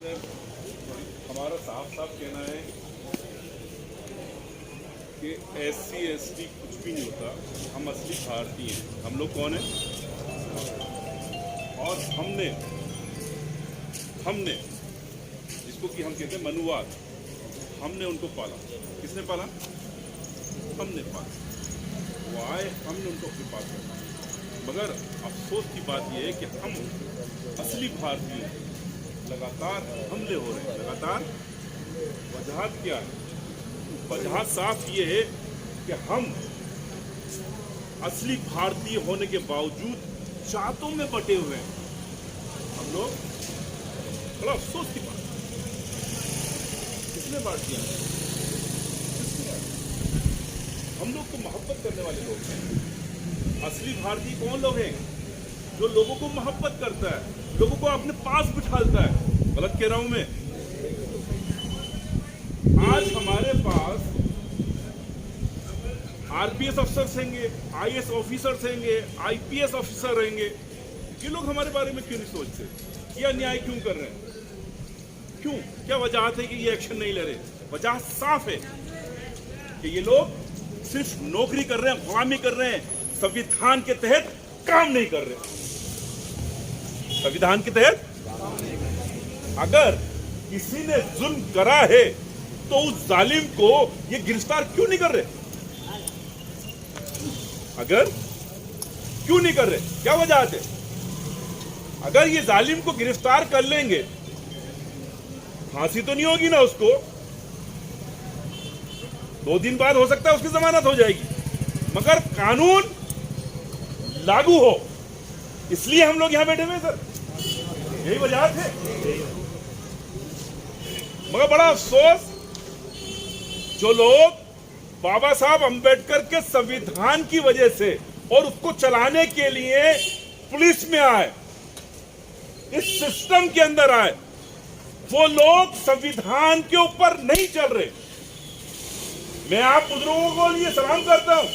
हमारा साफ साफ कहना है कि SC ST कुछ भी नहीं होता, हम असली भारतीय हैं। हम लोग कौन हैं? और हमने जिसको कि हम कहते हैं मनुवाद, हमने उनको पाला। किसने पाला? हमने पाला। वो आए, हमने उनको अपने पास रखा। मगर अफसोस की बात यह है कि हम असली भारतीय लगातार हमले हो रहे हैं। लगातार वजह क्या है? वजह साफ ये है कि हम असली भारतीय होने के बावजूद जातों में बटे हुए हैं। हम लोग, बड़ा अफसोस की बात। किसने बांट दिया? हम लोग को मोहब्बत करने वाले लोग हैं। असली भारतीय कौन लोग हैं? जो लोगों को मोहब्बत करता है, लोगों को अपने पास बिठाता है। गलत कह रहा हूं मैं? आज हमारे पास RPS अफसर रहेंगे, IAS ऑफिसर्स रहेंगे, IPS ऑफिसर रहेंगे। ये लोग हमारे बारे में क्यों नहीं सोचते? ये अन्याय क्यों कर रहे हैं? क्यों? क्या वजह है कि ये एक्शन नहीं ले रहे? वजह साफ है कि ये लोग सिर्फ नौकरी कर रहे हैं, गुलामी कर रहे हैं, संविधान के तहत काम नहीं कर रहे। संविधान के तहत अगर किसी ने जुल्म करा है तो उस जालिम को ये गिरफ्तार क्यों नहीं कर रहे? अगर क्यों नहीं कर रहे? क्या वजह है? अगर ये जालिम को गिरफ्तार कर लेंगे, फांसी तो नहीं होगी ना उसको? 2 दिन बाद हो सकता है उसकी जमानत हो जाएगी, मगर कानून लागू हो, इसलिए हम लोग यहां बैठे हुए सर। यही वजह है। मगर बड़ा अफसोस, जो लोग बाबा साहब अंबेडकर के संविधान की वजह से और उसको चलाने के लिए पुलिस में आए, इस सिस्टम के अंदर आए, वो लोग संविधान के ऊपर नहीं चल रहे। मैं आप बुजुर्गों को लिए सलाम करता हूं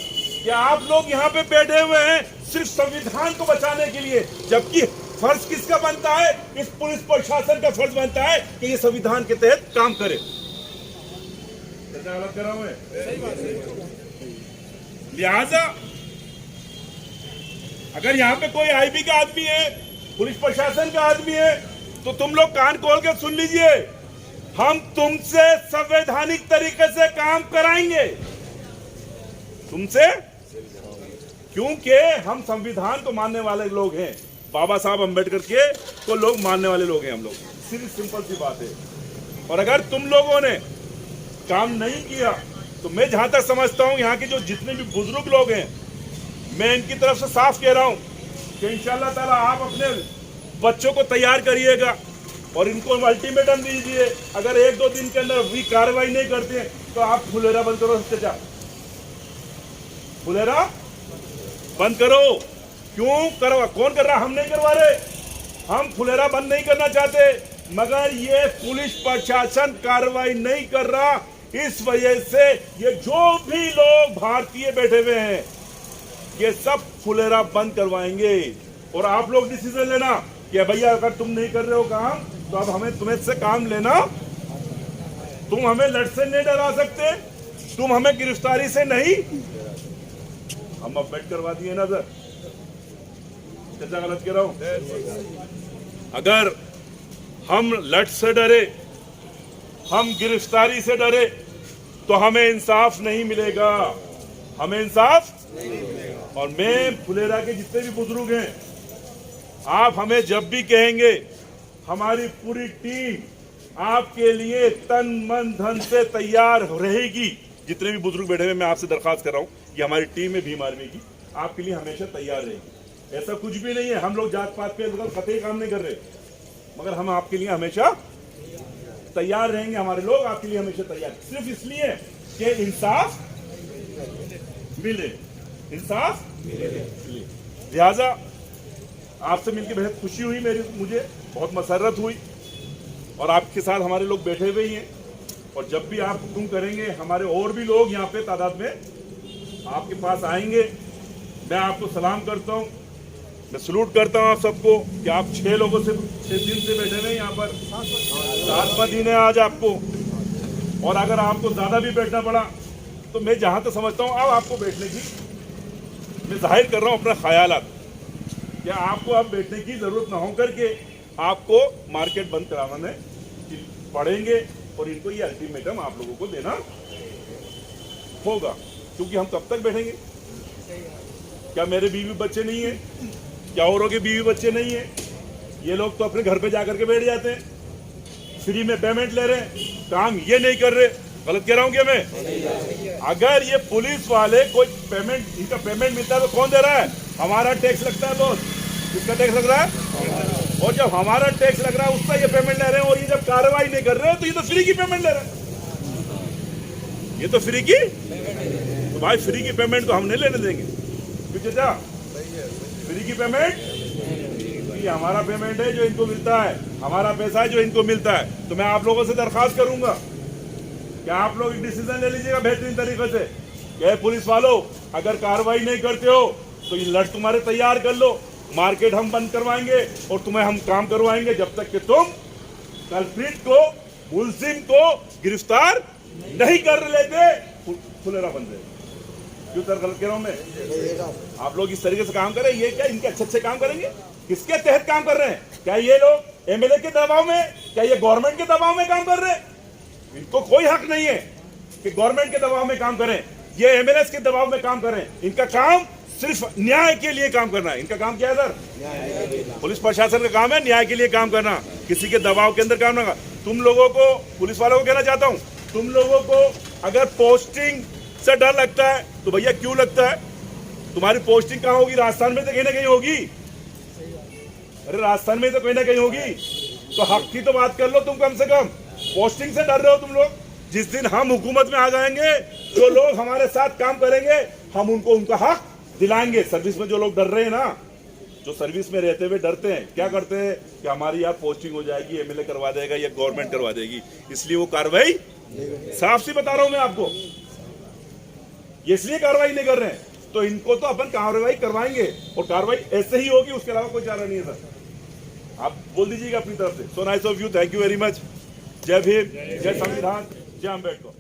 कि आप लोग यहां पे बैठे हुए हैं सिर्फ संविधान को बचाने के लिए, जबकि फर्ज किसका बनता है? इस पुलिस प्रशासन का फर्ज बनता है कि ये संविधान के तहत काम करे। गलत कर रहा हूं मैं? सही बात है। लिहाजा अगर यहां पे कोई IB का आदमी है, पुलिस प्रशासन का आदमी है, तो तुम लोग कान खोल के सुन लीजिए, हम तुमसे संवैधानिक तरीके से काम कराएंगे। तुमसे, क्योंकि हम संविधान को मानने वाले लोग हैं, बाबा साहब अंबेडकर के को लोग मानने वाले लोग हैं हम लोग। सिर्फ सिंपल सी बात है। और अगर तुम लोगों ने काम नहीं किया तो मैं जहां तक समझता हूं, यहाँ के जो जितने भी बुजुर्ग लोग हैं, मैं इनकी तरफ से साफ कह रहा हूं कि इंशाअल्लाह ताला आप अपने बच्चों को तैयार करिएगा और इनको अल्टीमेटम दीजिए। अगर 1-2 दिन के अंदर भी कार्रवाई नहीं करते तो आप फुलेरा बंद करो। फुलेरा बंद करो। क्यों करवा? कौन कर रहा? हम नहीं करवा रहे। हम फुलेरा बंद नहीं करना चाहते, मगर ये पुलिस प्रशासन कार्रवाई नहीं कर रहा। इस वजह से ये जो भी लोग भारतीय बैठे हुए हैं, ये सब फुलेरा बंद करवाएंगे। और आप लोग डिसीजन लेना कि भैया अगर तुम नहीं कर रहे हो काम, तो अब हमें तुम्हें से काम लेना। तुम हमें लड़ से नहीं डरा सकते, तुम हमें गिरफ्तारी से नहीं। हम अब बेट करवा दिए ना सर? कैसा गलत कह रहा हूं? अगर हम लट से डरे, हम गिरफ्तारी से डरे, तो हमें इंसाफ नहीं मिलेगा। हमें इंसाफ नहीं मिलेगा। और मैं फुलेरा के जितने भी बुजुर्ग हैं, आप हमें जब भी कहेंगे, हमारी पूरी टीम आपके लिए तन मन धन से तैयार रहेगी। जितने भी बुजुर्ग बैठे हुए, मैं आपसे दरखास्त कर रहा हूं कि हमारी टीम में भीम आर्मी की आपके लिए हमेशा तैयार रहेगी। ऐसा कुछ भी नहीं है, हम लोग जात पात पे कतई काम नहीं कर रहे, मगर हम आपके लिए हमेशा तैयार रहेंगे। हमारे लोग आपके लिए हमेशा तैयार, सिर्फ इसलिए कि इंसाफ मिले। इंसाफ मिले। लिहाजा आपसे मिलकर बेहद खुशी हुई, मुझे बहुत मसरत हुई। और आपके साथ हमारे लोग बैठे हुए ही हैं, और जब भी आप हुक्म करेंगे, हमारे और भी लोग यहाँ पे तादाद में आपके पास आएंगे। मैं आपको सलाम करता हूँ मैं सलूट करता हूँ आप सबको कि आप 6 लोगों से 6 दिन से बैठे नहीं यहाँ पर, 7वां दिन है आज आपको। और अगर आपको ज्यादा भी बैठना पड़ा तो मैं जहां तक समझता हूँ अब आपको बैठने की, मैं जाहिर कर रहा हूँ अपना ख्यालात, कि आपको अब बैठने की जरूरत ना हो करके आपको मार्केट बंद कराने पड़ेंगे और इनको ये अल्टीमेटम आप लोगों को देना होगा। क्योंकि हम कब तक बैठेंगे? क्या मेरे बीवी बच्चे नहीं है? क्या औरों के बीवी बच्चे नहीं है? ये लोग तो अपने घर पे जाकर के बैठ जाते हैं, फ्री में पेमेंट ले रहे हैं, काम ये नहीं कर रहे। गलत कह रहा हूं क्या मैं? अगर ये पुलिस वाले कोई पेमेंट, इनका पेमेंट मिलता है तो कौन दे रहा है? हमारा टैक्स लगता है बॉस। किसका टैक्स लग रहा है? और जब हमारा टैक्स लग रहा है उसका ये पेमेंट ले रहे हैं, और ये जब कार्रवाई नहीं कर रहे हो तो ये तो फ्री की पेमेंट ले रहे हैं। ये तो फ्री की, तो भाई फ्री की पेमेंट तो हम नहीं लेने देंगे। क्यों चाचा? फ्री की पेमेंट, ये हमारा पेमेंट है जो इनको मिलता है, हमारा पैसा है जो इनको मिलता है। तो मैं आप लोगों से दरखास्त करूंगा कि आप लोग एक डिसीजन ले लीजिएगा बेहतरीन तरीके से कि पुलिस वालों अगर कार्रवाई नहीं करते हो तो ये लट तुम्हारे तैयार कर लो, मार्केट हम बंद करवाएंगे और तुम्हें हम काम करवाएंगे जब तक कि तुम कल्प्रिट को, मुलजिम को गिरफ्तार नहीं कर लेते। फुलेरा बंद है। क्यों सर गलत कह रहा हूं मैं? आप लोग इस तरीके से काम करें, ये क्या इनके अच्छे काम करेंगे? किसके तहत काम कर रहे हैं? क्या ये लोग एमएलए के दबाव में, क्या ये गवर्नमेंट के दबाव में काम कर रहे हैं? इनको कोई हक नहीं है कि गवर्नमेंट के दबाव में काम करें, ये एमएलए के दबाव में काम करें। इनका काम सिर्फ न्याय के लिए काम करना है। इनका काम क्या है सर? पुलिस प्रशासन का काम है न्याय के लिए काम करना, किसी के दबाव के अंदर काम ना। तुम लोगों को, पुलिस वालों को कहना चाहता हूं, तुम लोगों को अगर पोस्टिंग से डर लगता है तो भैया क्यों लगता है? तुम्हारी पोस्टिंग कहां होगी? राजस्थान में तो कहीं ना कहीं होगी। अरे राजस्थान में तो कहीं ना कहीं होगी, तो हक की तो बात कर लो तुम। कम से कम पोस्टिंग से डर रहे हो तुम लोग। जिस दिन हम हुकूमत में आ जाएंगे, जो लोग हमारे साथ काम करेंगे हम उनको उनका हक दिलाएंगे। सर्विस में जो लोग डर रहे हैं ना, जो सर्विस में रहते हुए डरते हैं, क्या करते हैं कि हमारी यहाँ पोस्टिंग हो जाएगी, एमएलए करवा देगा या गवर्नमेंट करवा देगी, इसलिए वो कार्रवाई, साफ सी बता रहा हूं मैं आपको, इसलिए कार्रवाई नहीं कर रहे हैं। तो इनको तो अपन कार्रवाई करवाएंगे और कार्रवाई ऐसे ही होगी, उसके अलावा कोई चारा नहीं है सर। आप बोल दीजिएगा अपनी तरफ से। So nice of you, thank you very much. जय भीम, जय संविधान, जय अम्बेडकर।